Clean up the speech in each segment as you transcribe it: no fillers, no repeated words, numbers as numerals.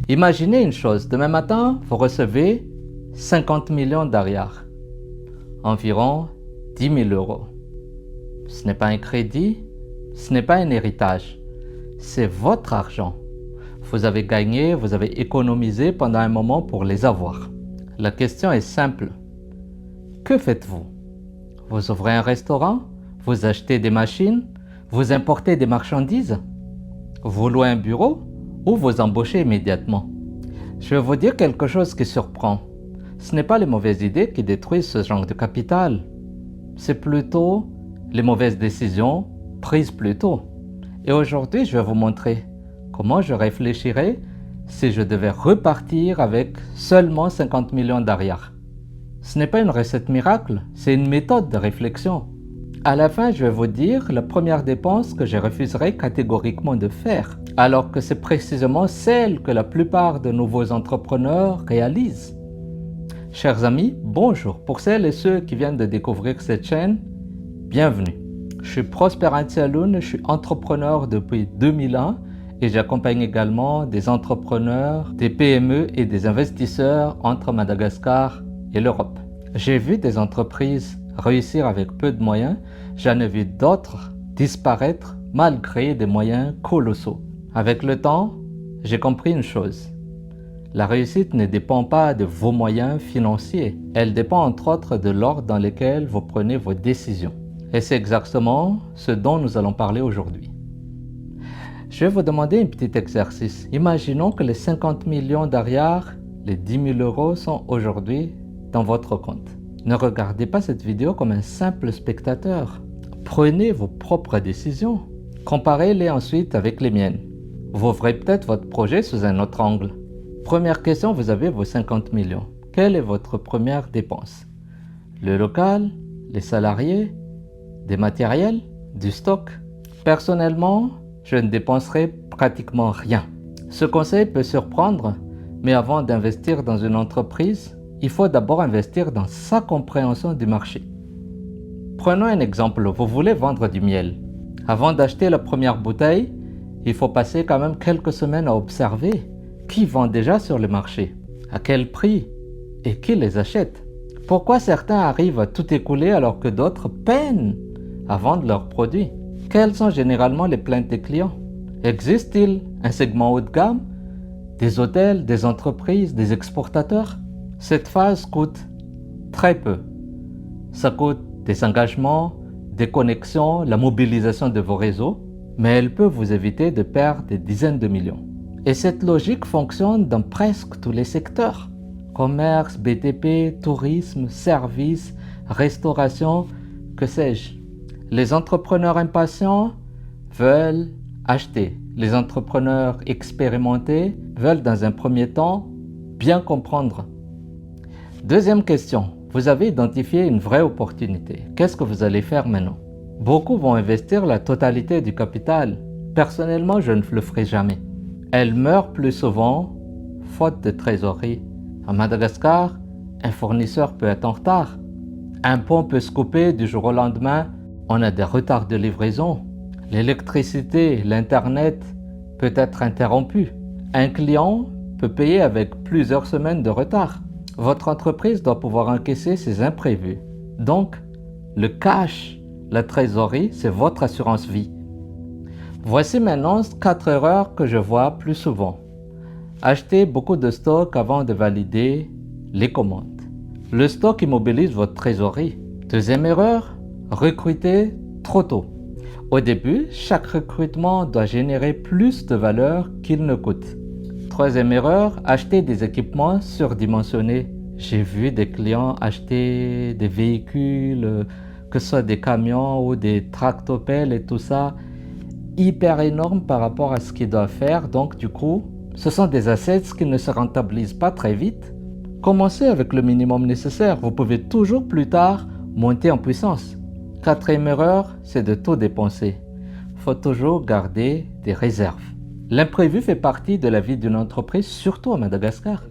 Imaginez une chose, demain matin, vous recevez 50 millions d'arrière, environ 10 000 euros. Ce n'est pas un crédit, ce n'est pas un héritage, c'est votre argent. Vous avez gagné, vous avez économisé pendant un moment pour les avoir. La question est simple. Que faites-vous? Vous ouvrez un restaurant? Vous achetez des machines? Vous importez des marchandises? Vous louez un bureau? Ou vous embauchez immédiatement? Je vais vous dire quelque chose qui surprend. Ce n'est pas les mauvaises idées qui détruisent ce genre de capital. C'est plutôt les mauvaises décisions prises plus tôt. Et aujourd'hui, je vais vous montrer comment je réfléchirais si je devais repartir avec seulement 50 millions d'arrière. Ce n'est pas une recette miracle, c'est une méthode de réflexion. À la fin, je vais vous dire la première dépense que je refuserais catégoriquement de faire, alors que c'est précisément celle que la plupart de nouveaux entrepreneurs réalisent. Chers amis, bonjour. Pour celles et ceux qui viennent de découvrir cette chaîne, bienvenue. Je suis Prosper Antialoun, je suis entrepreneur depuis 2001 et j'accompagne également des entrepreneurs, des PME et des investisseurs entre Madagascar et l'Europe. J'ai vu des entreprises réussir avec peu de moyens, j'en ai vu d'autres disparaître malgré des moyens colossaux. Avec le temps, j'ai compris une chose. La réussite ne dépend pas de vos moyens financiers, elle dépend entre autres de l'ordre dans lequel vous prenez vos décisions. Et c'est exactement ce dont nous allons parler aujourd'hui. Je vais vous demander un petit exercice. Imaginons que les 50 millions d'arrière, les 10 000 euros sont aujourd'hui dans votre compte. Ne regardez pas cette vidéo comme un simple spectateur. Prenez vos propres décisions. Comparez-les ensuite avec les miennes. Vous ouvrez peut-être votre projet sous un autre angle. Première question, vous avez vos 50 millions. Quelle est votre première dépense? Le local, les salariés, des matériels, du stock? Personnellement, je ne dépenserai pratiquement rien. Ce conseil peut surprendre, mais avant d'investir dans une entreprise, il faut d'abord investir dans sa compréhension du marché. Prenons un exemple, vous voulez vendre du miel. Avant d'acheter la première bouteille, il faut passer quand même quelques semaines à observer qui vend déjà sur le marché, à quel prix et qui les achète. Pourquoi certains arrivent à tout écouler alors que d'autres peinent à vendre leurs produits? Quelles sont généralement les plaintes des clients? Existe-t-il un segment haut de gamme? Des hôtels, des entreprises, des exportateurs? Cette phase coûte très peu. Ça coûte des engagements, des connexions, la mobilisation de vos réseaux, mais elle peut vous éviter de perdre des dizaines de millions. Et cette logique fonctionne dans presque tous les secteurs. Commerce, BTP, tourisme, services, restauration, que sais-je. Les entrepreneurs impatients veulent acheter. Les entrepreneurs expérimentés veulent dans un premier temps bien comprendre. Deuxième question, vous avez identifié une vraie opportunité. Qu'est-ce que vous allez faire maintenant? Beaucoup vont investir la totalité du capital. Personnellement, je ne le ferai jamais. Elle meurt plus souvent, faute de trésorerie. À Madagascar, un fournisseur peut être en retard. Un pont peut se couper du jour au lendemain. On a des retards de livraison. L'électricité, l'Internet peut être interrompu. Un client peut payer avec plusieurs semaines de retard. Votre entreprise doit pouvoir encaisser ces imprévus. Donc, le cash, la trésorerie, c'est votre assurance vie. Voici maintenant 4 erreurs que je vois plus souvent. Achetez beaucoup de stock avant de valider les commandes. Le stock immobilise votre trésorerie. Deuxième erreur, recruter trop tôt. Au début, chaque recrutement doit générer plus de valeur qu'il ne coûte. Troisième erreur, acheter des équipements surdimensionnés. J'ai vu des clients acheter des véhicules, que ce soit des camions ou des tractopelles et tout ça, hyper énormes par rapport à ce qu'ils doivent faire. Donc du coup, ce sont des assets qui ne se rentabilisent pas très vite. Commencez avec le minimum nécessaire. Vous pouvez toujours plus tard monter en puissance. Quatrième erreur, c'est de tout dépenser. Il faut toujours garder des réserves. L'imprévu fait partie de la vie d'une entreprise, surtout à Madagascar.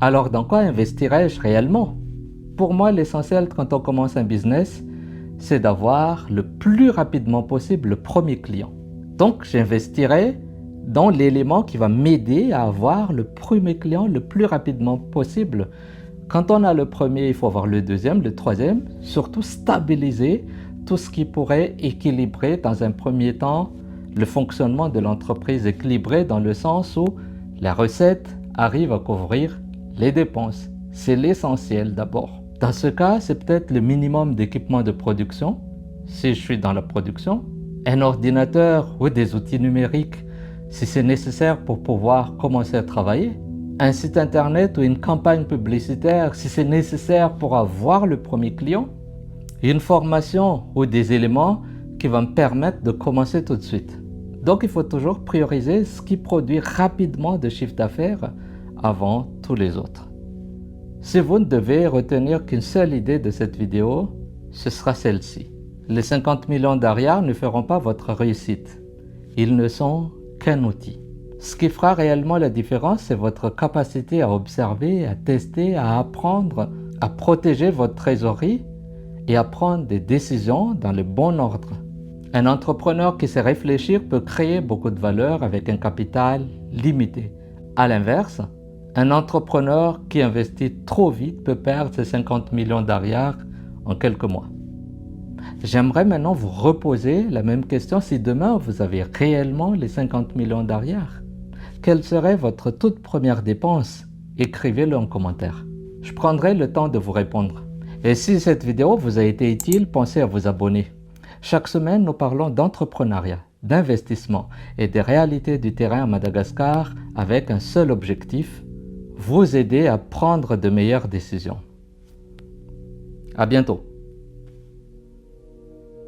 Alors dans quoi investirais-je réellement? Pour moi, l'essentiel quand on commence un business, c'est d'avoir le plus rapidement possible le premier client. Donc j'investirai dans l'élément qui va m'aider à avoir le premier client le plus rapidement possible. Quand on a le premier, il faut avoir le deuxième, le troisième, surtout stabiliser tout ce qui pourrait équilibrer dans un premier temps le fonctionnement de l'entreprise, équilibré dans le sens où la recette arrive à couvrir les dépenses. C'est l'essentiel d'abord. Dans ce cas, c'est peut-être le minimum d'équipement de production, si je suis dans la production, un ordinateur ou des outils numériques si c'est nécessaire pour pouvoir commencer à travailler, un site internet ou une campagne publicitaire si c'est nécessaire pour avoir le premier client, une formation ou des éléments qui vont me permettre de commencer tout de suite. Donc il faut toujours prioriser ce qui produit rapidement de chiffre d'affaires avant tous les autres. Si vous ne devez retenir qu'une seule idée de cette vidéo, ce sera celle-ci. Les 50 millions d'arrières ne feront pas votre réussite. Ils ne sont qu'un outil. Ce qui fera réellement la différence, c'est votre capacité à observer, à tester, à apprendre, à protéger votre trésorerie et à prendre des décisions dans le bon ordre. Un entrepreneur qui sait réfléchir peut créer beaucoup de valeur avec un capital limité. À l'inverse, un entrepreneur qui investit trop vite peut perdre ses 50 millions d'arrières en quelques mois. J'aimerais maintenant vous reposer la même question. Si demain vous avez réellement les 50 millions d'arrières, quelle serait votre toute première dépense? Écrivez-le en commentaire. Je prendrai le temps de vous répondre. Et si cette vidéo vous a été utile, pensez à vous abonner. Chaque semaine, nous parlons d'entrepreneuriat, d'investissement et des réalités du terrain à Madagascar avec un seul objectif, vous aider à prendre de meilleures décisions. À bientôt.